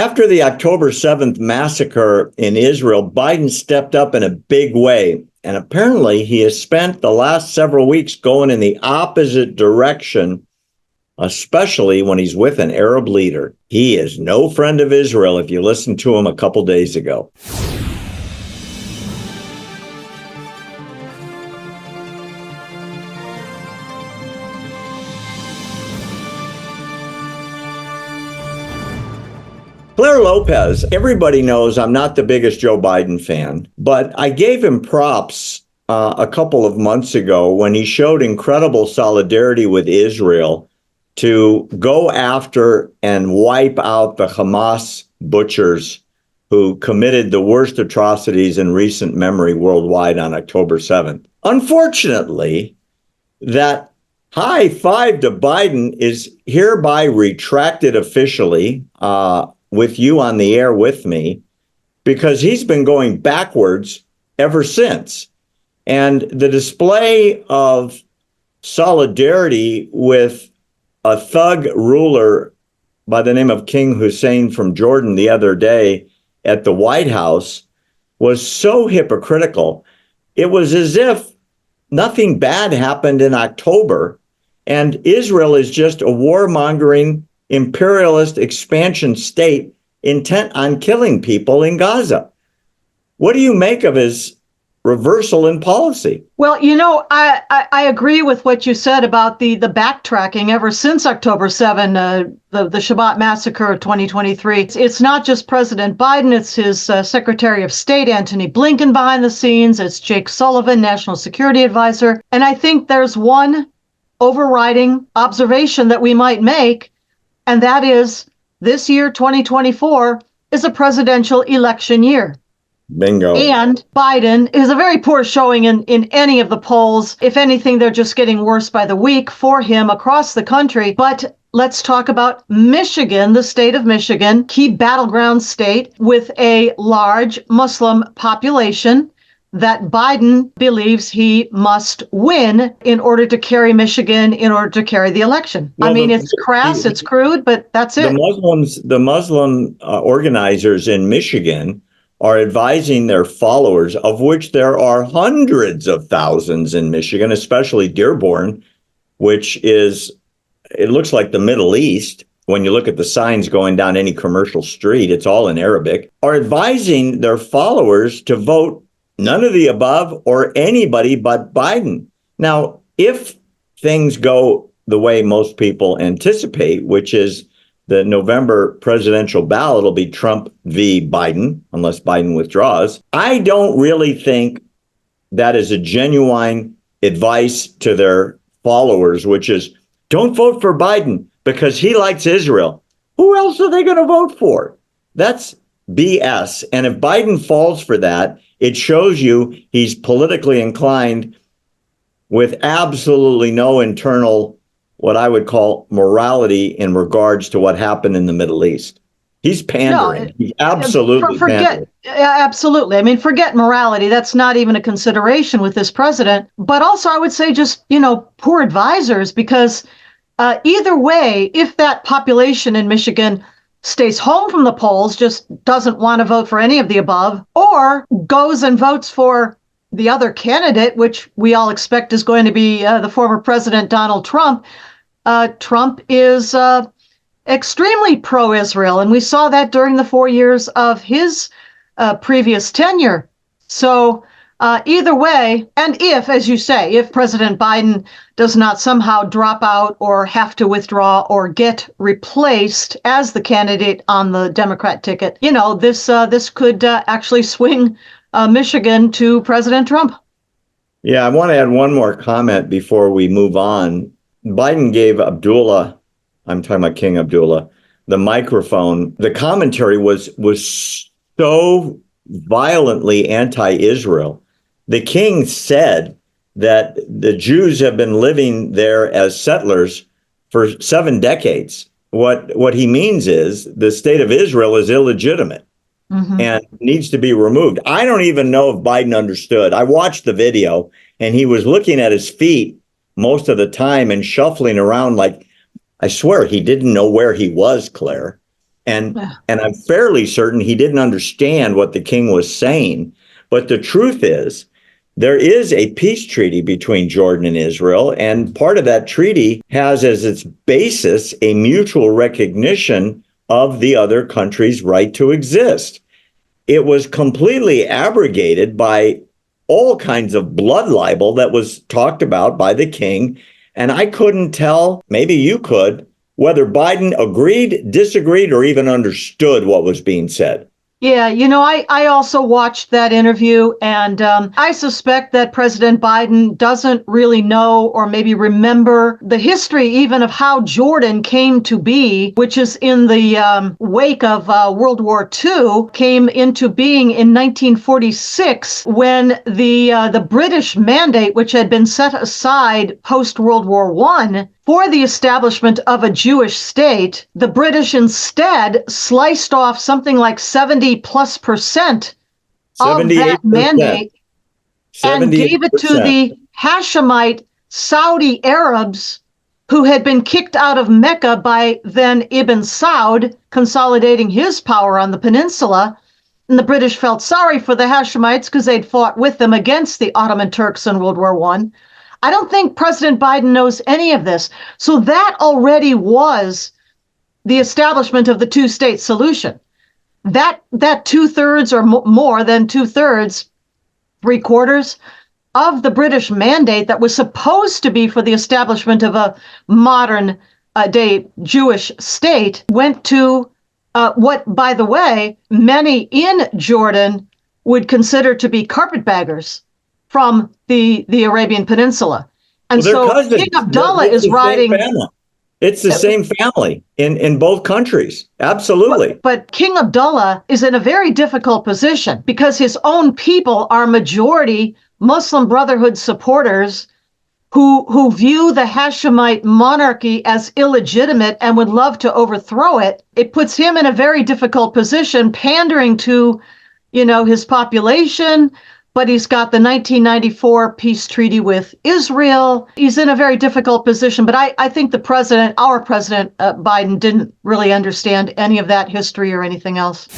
After the October 7th massacre in Israel, Biden stepped up in a big way. And apparently he has spent the last several weeks going in the opposite direction, especially when he's with an Arab leader. He is no friend of Israel if you listen to him a couple days ago. Claire Lopez, everybody knows I'm not the biggest Joe Biden fan, but I gave him props a couple of months ago when he showed incredible solidarity with Israel to go after and wipe out the Hamas butchers who committed the worst atrocities in recent memory worldwide on October 7th. Unfortunately, that high five to Biden is hereby retracted officially, with you on the air with me, because he's been going backwards ever since. And the display of solidarity with a thug ruler by the name of King Hussein from Jordan the other day at the White House was so hypocritical. It was as if nothing bad happened in October, and Israel is just a warmongering imperialist expansion state intent on killing people in Gaza. What do you make of his reversal in policy? Well, I agree with what you said about the backtracking ever since October 7, the Shabbat massacre of 2023. It's not just President Biden, it's his Secretary of State, Antony Blinken, behind the scenes. It's Jake Sullivan, National Security Advisor. And I think there's one overriding observation that we might make, and that is this year, 2024, is a presidential election year. Bingo. And Biden is a very poor showing in any of the polls. If anything, they're just getting worse by the week for him across the country. But let's talk about Michigan, the state of Michigan, key battleground state with a large Muslim population that Biden believes he must win in order to carry Michigan, in order to carry the election. Well, it's crass, it's crude, but that's it. The Muslim organizers in Michigan are advising their followers, of which there are hundreds of thousands in Michigan, especially Dearborn, which it looks like the Middle East. When you look at the signs going down any commercial street, it's all in Arabic, are advising their followers to vote none of the above or anybody but Biden. Now, if things go the way most people anticipate, which is the November presidential ballot will be Trump v. Biden, unless Biden withdraws, I don't really think that is a genuine advice to their followers, which is don't vote for Biden because he likes Israel. Who else are they going to vote for? That's BS. And if Biden falls for that, it shows you he's politically inclined with absolutely no internal, what I would call morality in regards to what happened in the Middle East. He's pandering. No, he's absolutely pandering. Absolutely. Forget morality. That's not even a consideration with this president. But also, I would say just, poor advisors, because either way, if that population in Michigan stays home from the polls, just doesn't want to vote for any of the above, or goes and votes for the other candidate, which we all expect is going to be the former president, Donald Trump. Trump is extremely pro-Israel, and we saw that during the 4 years of his previous tenure. So either way, and if, as you say, if President Biden does not somehow drop out or have to withdraw or get replaced as the candidate on the Democrat ticket, this could actually swing Michigan to President Trump. Yeah, I want to add one more comment before we move on. Biden gave Abdullah, I'm talking about King Abdullah, the microphone. The commentary was so violently anti-Israel. The king said that the Jews have been living there as settlers for 7 decades. What he means is the state of Israel is illegitimate and needs to be removed. I don't even know if Biden understood. I watched the video and he was looking at his feet most of the time and shuffling around like, I swear he didn't know where he was, Claire. And Yeah. and I'm fairly certain he didn't understand what the king was saying. But the truth is, there is a peace treaty between Jordan and Israel, and part of that treaty has as its basis a mutual recognition of the other country's right to exist. It was completely abrogated by all kinds of blood libel that was talked about by the king. And I couldn't tell, maybe you could, whether Biden agreed, disagreed, or even understood what was being said. Yeah, I also watched that interview, and I suspect that President Biden doesn't really know or maybe remember the history even of how Jordan came to be, which is in the wake of World War II, came into being in 1946 when the British mandate, which had been set aside post-World War I, for the establishment of a Jewish state, the British instead sliced off something like 70+% of that 78%. mandate and gave it to 78%. the Hashemite Saudi Arabs who had been kicked out of Mecca by then Ibn Saud, consolidating his power on the peninsula. And the British felt sorry for the Hashemites because they'd fought with them against the Ottoman Turks in World War I. I don't think President Biden knows any of this. So that already was the establishment of the two-state solution. That 2/3 or more than 2/3, 3/4 of the British mandate that was supposed to be for the establishment of a modern day Jewish state went to what, by the way, many in Jordan would consider to be carpetbaggers from the Arabian Peninsula. And Well, so King Abdullah is riding. It's the same family in both countries. Absolutely. But King Abdullah is in a very difficult position because his own people are majority Muslim Brotherhood supporters who view the Hashemite monarchy as illegitimate and would love to overthrow it. It puts him in a very difficult position, pandering to, his population. But he's got the 1994 peace treaty with Israel. He's in a very difficult position. But I think our president, Biden, didn't really understand any of that history or anything else.